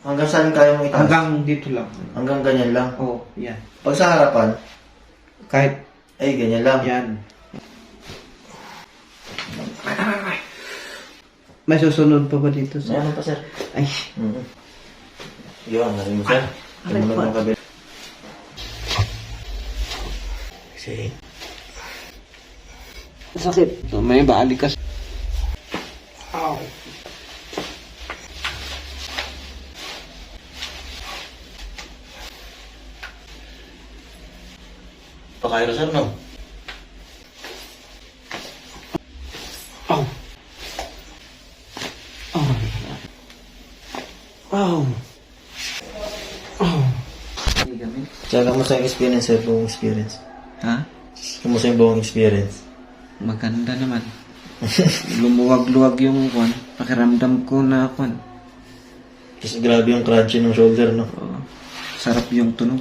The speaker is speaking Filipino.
Hanggang saan kaya mo itaas? Hanggang dito lang. Hanggang ganyan lang. Oo, yan. Pag sa harapan, Kahit ay ganyan lang. yan. May susunod pa ba dito, May sir? ano pa, sir? Ay, Yun, narinig mo, sir. aray Sumunod pa. ng kabila. Sige. sakit. May balikas. Ow. Pakairo, sir, no? Ow. Ow. Ow. Ow. Hindi kami. Tsaka kamusta yung experience, sir? Buong experience. Ha? Kamusta yung buong experience? Maganda naman. Lumuwag-luwag yung kwan. Pakiramdam ko na kwan. Tapos grabe yung crunchy ng shoulder, no? Oh, sarap yung tunog.